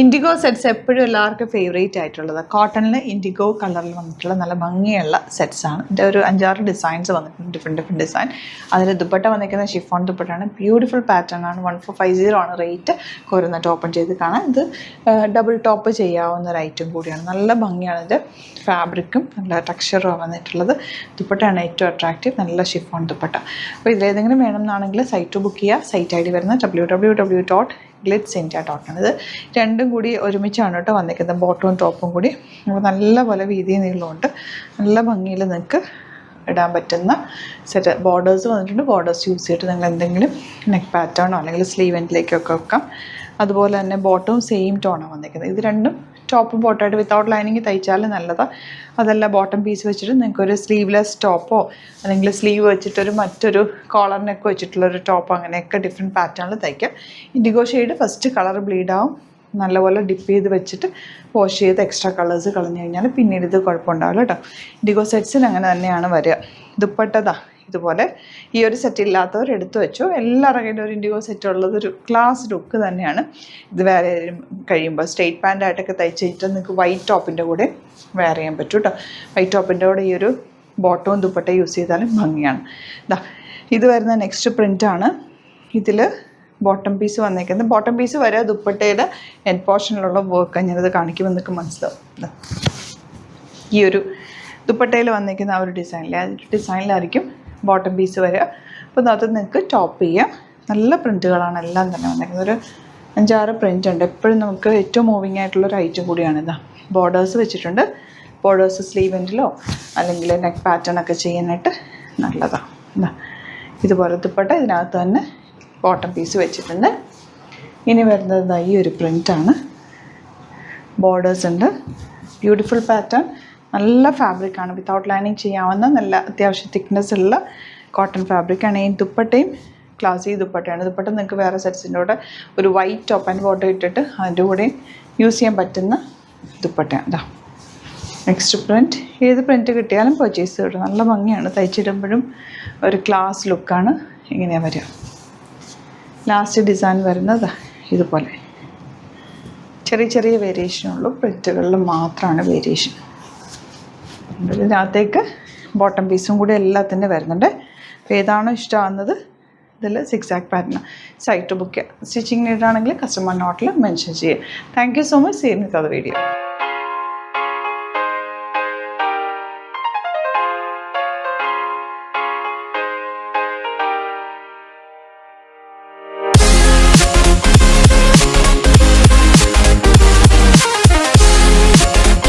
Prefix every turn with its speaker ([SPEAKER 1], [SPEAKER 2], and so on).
[SPEAKER 1] IndiGo sets എപ്പോഴും എല്ലാവർക്കും favourite ആയിട്ടുള്ളത്. കോട്ടണിൽ ഇൻഡിഗോ കളറിൽ വന്നിട്ടുള്ള നല്ല ഭംഗിയുള്ള സെറ്റ്സാണ്. ഇതിൻ്റെ ഒരു 5-6 ഡിസൈൻസ് വന്നിട്ടുണ്ട്, ഡിഫറെൻറ്റ് ഡിസൈൻ. അതിൽ ദുപ്പട്ട വന്നിരിക്കുന്ന ഷിഫോൺ ദുപ്പട്ടയാണ്. ബ്യൂട്ടിഫുൾ പാറ്റേൺ ആണ്. 1450 ആണ് റേറ്റ്. കോരുന്നിട്ട് ഓപ്പൺ ചെയ്ത് കാണാം. ഇത് ഡബിൾ ടോപ്പ് ചെയ്യാവുന്ന ഒരു ഐറ്റം കൂടിയാണ്. നല്ല ഭംഗിയാണ്. ഇത് ഫാബ്രിക്കും നല്ല ടെക്സ്ചറും വന്നിട്ടുള്ളത്. ദുപ്പട്ടയാണ് ഏറ്റവും അട്രാക്റ്റീവ്. നല്ല ഷിഫോൺ ദുപ്പട്ട. അപ്പോൾ ഇതിലേതെങ്കിലും വേണമെന്നാണെങ്കിൽ സൈറ്റ് ബുക്ക് ചെയ്യുക. സൈറ്റ് ID വരുന്നത് www.glitzindia.com. ഇത് രണ്ടും കൂടി ഒരുമിച്ചാണ് കേട്ടോ വന്നിരിക്കുന്നത്, ബോട്ടവും ടോപ്പും കൂടി. അപ്പോൾ നല്ല പോലെ വീതി നീളമുണ്ട്. നല്ല ഭംഗിയിൽ നിങ്ങൾക്ക് ഇടാൻ പറ്റുന്ന സെറ്റ്. ബോർഡേഴ്സ് വന്നിട്ടുണ്ട്. ബോർഡേഴ്സ് യൂസ് ചെയ്തിട്ട് നിങ്ങൾ എന്തെങ്കിലും നെക്ക് പാറ്റേണോ അല്ലെങ്കിൽ സ്ലീവ് എൻഡിലേക്കൊക്കെ വെക്കാം. അതുപോലെ തന്നെ ബോട്ടവും സെയിം ടോണാണ് വന്നിരിക്കുന്നത്. ഇത് രണ്ടും ടോപ്പും ബോട്ടമായിട്ട് വിത്തൗട്ട് ലൈനിങ് തയ്ച്ചാൽ നല്ലതാണ്. അതല്ല ബോട്ടം പീസ് വെച്ചിട്ട് നിങ്ങൾക്കൊരു സ്ലീവ്ലെസ് ടോപ്പോ അല്ലെങ്കിൽ സ്ലീവ് വെച്ചിട്ടൊരു മറ്റൊരു കോളറിനൊക്കെ വെച്ചിട്ടുള്ളൊരു ടോപ്പോ അങ്ങനെയൊക്കെ ഡിഫറെൻറ്റ് പാറ്റേണിൽ തയ്ക്കാം. ഇൻഡിഗോ ഷെയ്ഡ് ഫസ്റ്റ് കളർ ബ്ലീഡാവും. നല്ലപോലെ ഡിപ്പ് ചെയ്ത് വെച്ചിട്ട് വാഷ് ചെയ്ത് എക്സ്ട്രാ കളേഴ്സ് കളഞ്ഞു കഴിഞ്ഞാൽ പിന്നീട് ഇത് കുഴപ്പമുണ്ടാവില്ല കേട്ടോ. ഇൻഡിഗോ സെറ്റ്സിൽ അങ്ങനെ തന്നെയാണ് വരിക. ദുപ്പട്ടതാ ഇതുപോലെ. ഈ ഒരു സെറ്റ് ഇല്ലാത്തവർ എടുത്തു വെച്ചോ. എല്ലാവരുടെ കയ്യിലും ഒരു ഇൻഡിഗോ സെറ്റ് ഉള്ളത് ഒരു ക്ലാസ് ലുക്ക് തന്നെയാണ്. ഇത് വേറെ കഴിയുമ്പോൾ സ്ട്രെയിറ്റ് പാൻറ്റായിട്ടൊക്കെ തയ്ച്ചിട്ട് നിങ്ങൾക്ക് വൈറ്റ് ടോപ്പിൻ്റെ കൂടെ വെയർ ചെയ്യാൻ പറ്റും കേട്ടോ. വൈറ്റ് ടോപ്പിൻ്റെ കൂടെ ഈ ഒരു ബോട്ടവും ദുപ്പട്ട യൂസ് ചെയ്താലും ഭംഗിയാണ്. ഇത് വരുന്ന നെക്സ്റ്റ് പ്രിൻ്റാണ്. ഇതിൽ ബോട്ടം പീസ് വന്നേക്കുന്നത്. ബോട്ടം പീസ് വരെ ദുപ്പട്ടയുടെ എൻഡ് പോർഷനിലുള്ള വർക്ക് ഞാനത് കാണിക്കുമ്പോൾ നിങ്ങൾക്ക് മനസ്സിലാവും. ഈ ഒരു ദുപ്പട്ടയിൽ വന്നേക്കുന്ന ആ ഒരു ഡിസൈനിലായിരിക്കും ബോട്ടം പീസ് വരിക. അപ്പോൾ അത് നിങ്ങൾക്ക് ടോപ്പ് ചെയ്യാം. നല്ല പ്രിൻറ്റുകളാണ് എല്ലാം തന്നെ വന്നേക്കുന്നത്. ഒരു 5-6 പ്രിൻ്റ് ഉണ്ട്. എപ്പോഴും നമുക്ക് ഏറ്റവും മൂവിങ് ആയിട്ടുള്ളൊരു ഐറ്റം കൂടിയാണിത്. ബോർഡേഴ്സ് വെച്ചിട്ടുണ്ട്. ബോർഡേഴ്സ് സ്ലീവ് എൻഡിലോ അല്ലെങ്കിൽ നെക്ക് പാറ്റേൺ ഒക്കെ ചെയ്യാനായിട്ട് നല്ലതാണ്. ഇതുപോലെ ദുപ്പട്ട ഇതിനകത്ത് തന്നെ ബോട്ടം പീസ് വെച്ചിട്ടുണ്ട്. ഇനി വരുന്നത് ഈ ഒരു പ്രിൻ്റാണ്. ബോർഡേഴ്സ് ഉണ്ട്. Beautiful pattern. നല്ല ഫാബ്രിക്കാണ്. വിത്തൗട്ട് ലൈനിങ് ചെയ്യാവുന്ന നല്ല അത്യാവശ്യം തിക്നെസ് ഉള്ള കോട്ടൺ ഫാബ്രിക്കാണ്. ഈ ദുപ്പട്ടയും ക്ലാസി ദുപ്പട്ടയാണ്. ദുപ്പട്ട നിങ്ങൾക്ക് വേറെ സെറ്റ്സിൻ്റെ കൂടെ ഒരു വൈറ്റ് ടോപ്പ് ആൻഡ് ബോട്ടം ഇട്ടിട്ട് അതിൻ്റെ കൂടെ യൂസ് ചെയ്യാൻ പറ്റുന്ന ദുപ്പട്ടയാണ്. Next print. ഏത് പ്രിൻറ്റ് കിട്ടിയാലും പർച്ചേസ് കിട്ടും. നല്ല ഭംഗിയാണ്. തയ്ച്ചിടുമ്പോഴും ഒരു ക്ലാസ് ലുക്കാണ് ഇങ്ങനെയാണ് വരിക. ലാസ്റ്റ് ഡിസൈൻ വരുന്നത് ഇതുപോലെ ചെറിയ ചെറിയ വേരിയേഷനുള്ളൂ. പ്രിൻറ്റുകളിൽ മാത്രമാണ് വേരിയേഷൻ. ഇതിനകത്തേക്ക് ബോട്ടം പീസും കൂടി എല്ലാത്തിൻ്റെ വരുന്നുണ്ട്. അപ്പോൾ ഏതാണോ ഇഷ്ടമാകുന്നത് ഇതിൽ സിക്സാക്ക് പാറ്റേൺ സൈറ്റ് ബുക്ക് ചെയ്യുക. സ്റ്റിച്ചിങ് നീഡാണെങ്കിൽ കസ്റ്റമർ നോട്ടിൽ മെൻഷൻ ചെയ്യുക. Thank you so much. See you with other video.